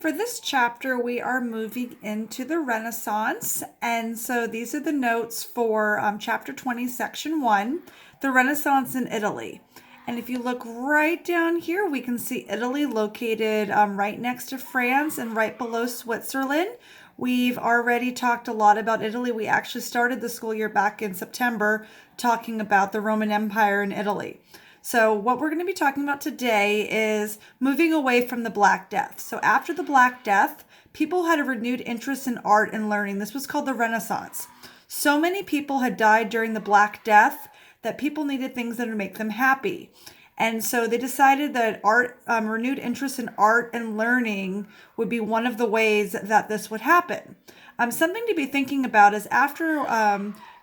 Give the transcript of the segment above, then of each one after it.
For this chapter, we are moving into the Renaissance. And so these are the notes for chapter 20, section 1, the Renaissance in Italy. And if you look right down here, we can see Italy located right next to France and right below Switzerland. We've already talked a lot about Italy. We actually started the school year back in September talking about the Roman Empire in Italy. So what we're going to be talking about today is moving away from the Black Death. So after the Black Death, people had a renewed interest in art and learning. This was called the Renaissance. So many people had died during the Black Death that people needed things that would make them happy. And so they decided that renewed interest in art and learning would be one of the ways that this would happen. Something to be thinking about is after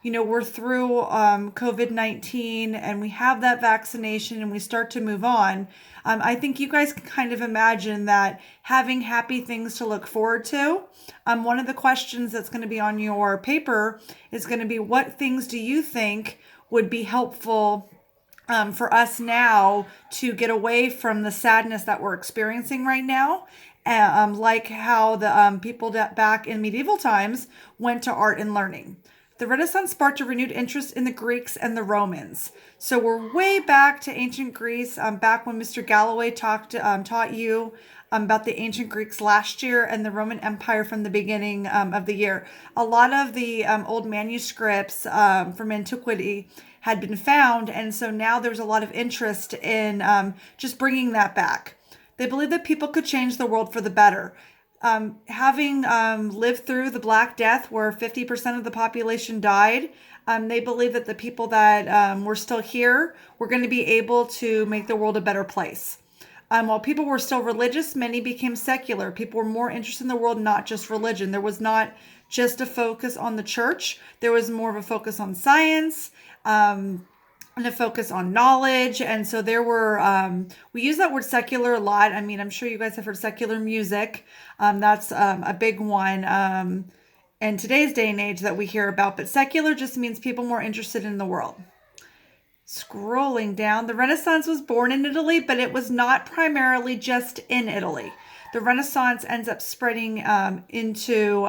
we're through COVID-19 and we have that vaccination and we start to move on. I think you guys can kind of imagine that having happy things to look forward to. One of the questions that's going to be on your paper is going to be, what things do you think would be helpful for us now to get away from the sadness that we're experiencing right now? Like how the people back in medieval times went to art and learning. The Renaissance sparked a renewed interest in the Greeks and the Romans. So we're way back to ancient Greece, back when Mr. Galloway taught you about the ancient Greeks last year and the Roman Empire from the beginning of the year. A lot of the old manuscripts from antiquity had been found, and so now there's a lot of interest in just bringing that back. They believed that people could change the world for the better. Having lived through the Black Death, where 50% of the population died, they believe that the people that were still here were going to be able to make the world a better place. While people were still religious, many became secular. People were more interested in the world, not just religion. There was not just a focus on the church. There was more of a focus on science, and a focus on knowledge. And so there were, we use that word secular a lot. I mean, I'm sure you guys have heard secular music. That's a big one in today's day and age that we hear about. But secular just means people more interested in the world. Scrolling down, the Renaissance was born in Italy, but it was not primarily just in Italy. The Renaissance ends up spreading into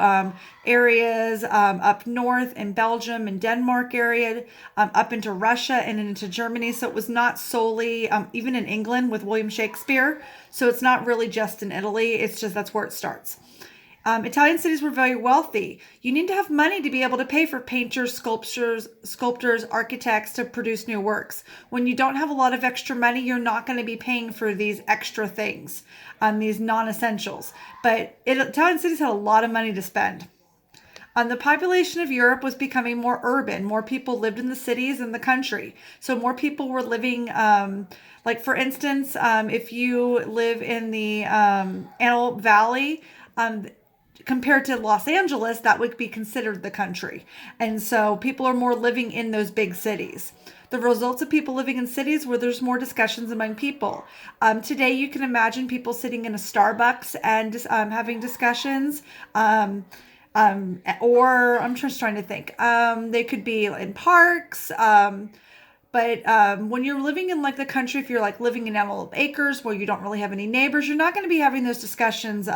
areas up north in Belgium and Denmark area, up into Russia and into Germany. So it was not solely, even in England with William Shakespeare. So it's not really just in Italy. It's just that's where it starts. Italian cities were very wealthy. You need to have money to be able to pay for painters, sculptors, architects to produce new works. When you don't have a lot of extra money, you're not going to be paying for these extra things, these non-essentials. But Italian cities had a lot of money to spend. The population of Europe was becoming more urban. More people lived in the cities and the country. So more people were living, like for instance, if you live in the Antelope Valley, compared to Los Angeles, that would be considered the country. And so people are more living in those big cities. The results of people living in cities where there's more discussions among people. Today, you can imagine people sitting in a Starbucks and having discussions. Or I'm just trying to think. They could be in parks. But when you're living in like the country, if you're like living in Antelope Acres where you don't really have any neighbors, you're not going to be having those discussions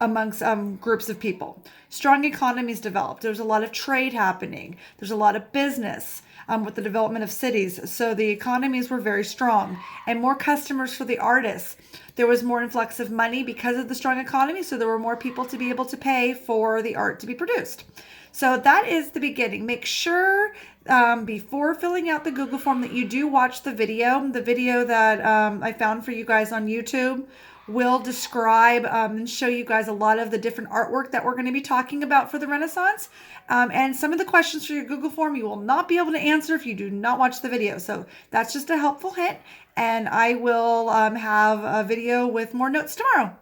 amongst groups of people. Strong economies developed. There's a lot of trade happening. There's a lot of business with the development of cities. So the economies were very strong and more customers for the artists. There was more influx of money because of the strong economy. So there were more people to be able to pay for the art to be produced. So that is the beginning. Make sure before filling out the Google form that you do watch the video. The video that I found for you guys on YouTube will describe and show you guys a lot of the different artwork that we're going to be talking about for the Renaissance. And some of the questions for your Google form you will not be able to answer if you do not watch the video. So that's just a helpful hint. And I will have a video with more notes tomorrow.